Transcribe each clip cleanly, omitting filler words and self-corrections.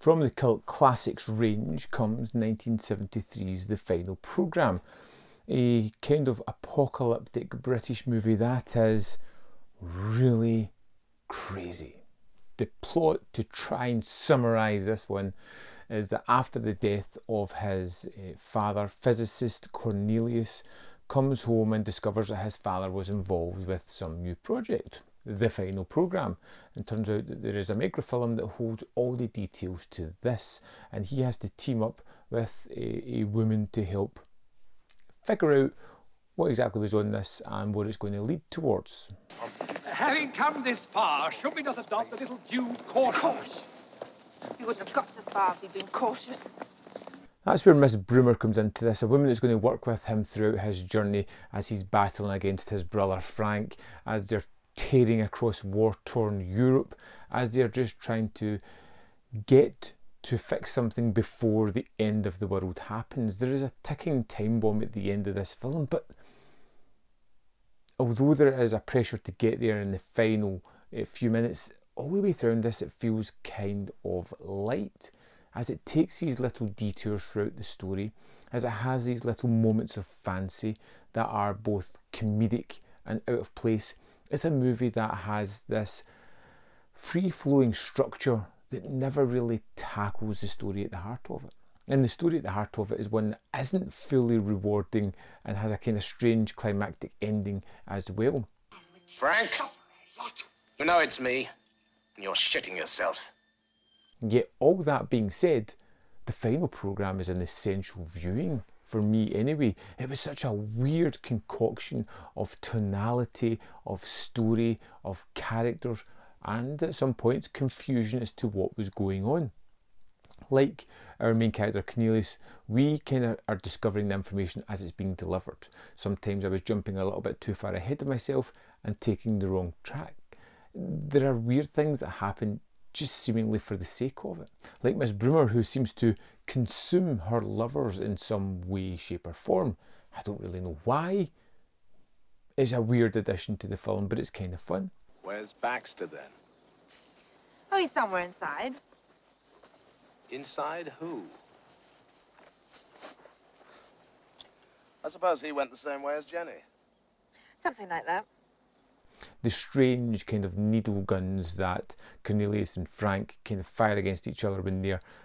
From the cult classics range comes 1973's The Final Programme, a kind of apocalyptic British movie that is really crazy. The plot, to try and summarise this one, is that after the death of his father, physicist Cornelius comes home and discovers that his father was involved with some new project, The Final Programme. And turns out that there is a microfilm that holds all the details to this, and he has to team up with a woman to help figure out what exactly was on this and what it's going to lead towards. Having come this far, should we not adopt a little due caution? You wouldn't have got this far if you'd been cautious. That's where Miss Broomer comes into this, a woman that's going to work with him throughout his journey as he's battling against his brother Frank, as they're tearing across war-torn Europe, as they're just trying to get to fix something before the end of the world happens. There is a ticking time bomb at the end of this film, but although there is a pressure to get there in the final few minutes, all the way through this it feels kind of light, as it takes these little detours throughout the story, as it has these little moments of fancy that are both comedic and out of place. It's a movie that has this free-flowing structure that never really tackles the story at the heart of it. And the story at the heart of it is one that isn't fully rewarding and has a kind of strange climactic ending as well. Frank, you know it's me, and you're shitting yourself. Yet all that being said, The Final Programme is an essential viewing for me anyway. It was such a weird concoction of tonality, of story, of characters, and at some points confusion as to what was going on. Like our main character Cornelius, we kind of are discovering the information as it's being delivered. Sometimes I was jumping a little bit too far ahead of myself and taking the wrong track. There are weird things that happen just seemingly for the sake of it. Like Miss Broomer, who seems to consume her lovers in some way, shape or form. I don't really know why. It's a weird addition to the film, but it's kind of fun. Where's Baxter then? Oh, he's somewhere inside. Inside who? I suppose he went the same way as Jenny. Something like that. The strange kind of needle guns that Cornelius and Frank kind of fire against each other when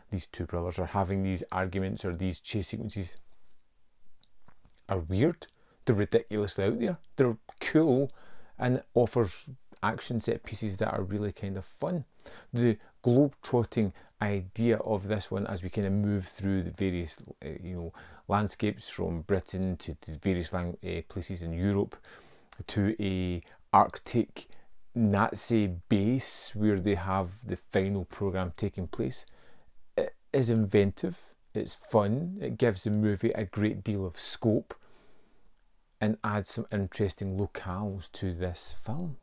these two brothers are having these arguments or these chase sequences are weird. They're ridiculously out there. They're cool and it offers action set pieces that are really kind of fun. The globe-trotting idea of this one, as we kind of move through the various landscapes from Britain to the various places in Europe, to a Arctic Nazi base where they have the final programme taking place. It is inventive, it's fun, it gives the movie a great deal of scope and adds some interesting locales to this film.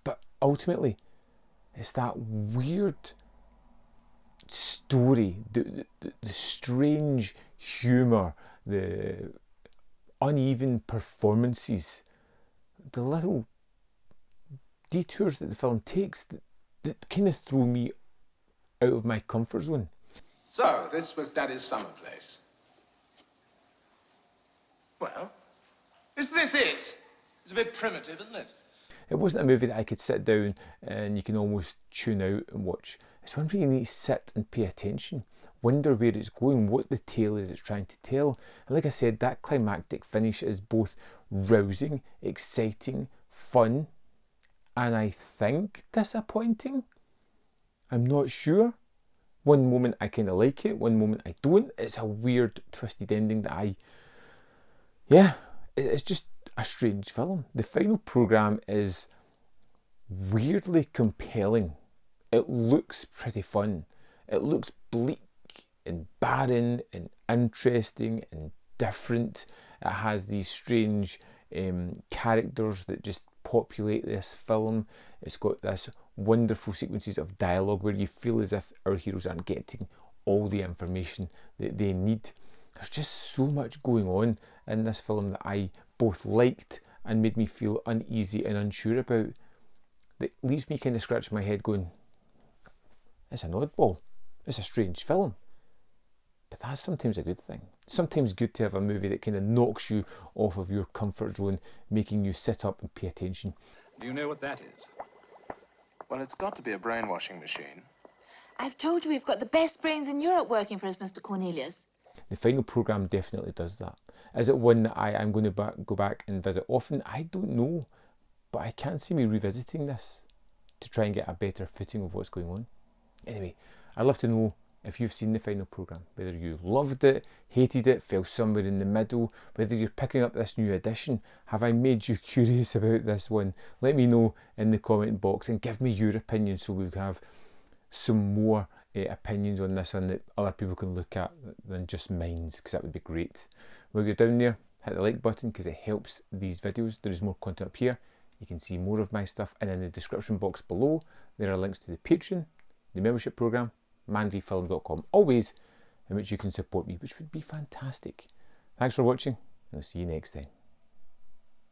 But ultimately, it's that weird story, the strange humour, the uneven performances, the little detours that the film takes that kind of throw me out of my comfort zone. So, this was Daddy's summer place. Well, is this it? It's a bit primitive, isn't it? It wasn't a movie that I could sit down and you can almost tune out and watch. It's one where you need to sit and pay attention, wonder where it's going, what the tale is it's trying to tell. And like I said, that climactic finish is both rousing, exciting, fun, and I think disappointing. I'm not sure. One moment I kind of like it, one moment I don't. It's a weird, twisted ending that it's just a strange film. The Final Programme is weirdly compelling. It looks pretty fun. It looks bleak and barren and interesting and different. It has these strange characters that just populate this film. It's got this wonderful sequences of dialogue where you feel as if our heroes aren't getting all the information that they need. There's just so much going on in this film that I both liked and made me feel uneasy and unsure about, that leaves me kind of scratching my head going, it's an oddball. It's a strange film. But that's sometimes a good thing. Sometimes good to have a movie that kind of knocks you off of your comfort zone, making you sit up and pay attention. Do you know what that is? Well, it's got to be a brainwashing machine. I've told you we've got the best brains in Europe working for us, Mr. Cornelius. The final programme definitely does that. Is it one that I am going to go back and visit often? I don't know. But I can't see me revisiting this to try and get a better footing of what's going on. Anyway, I'd love to know if you've seen the final programme, whether you loved it, hated it, fell somewhere in the middle, whether you're picking up this new edition. Have I made you curious about this one? Let me know in the comment box and give me your opinion so we have some more opinions on this one that other people can look at than just mine, because that would be great. While you're down there, hit the like button because it helps these videos. There is more content up here. You can see more of my stuff, and in the description box below there are links to the Patreon, the membership programme, manvfilm.com, always in which you can support me, which would be fantastic. Thanks for watching, and I'll see you next time.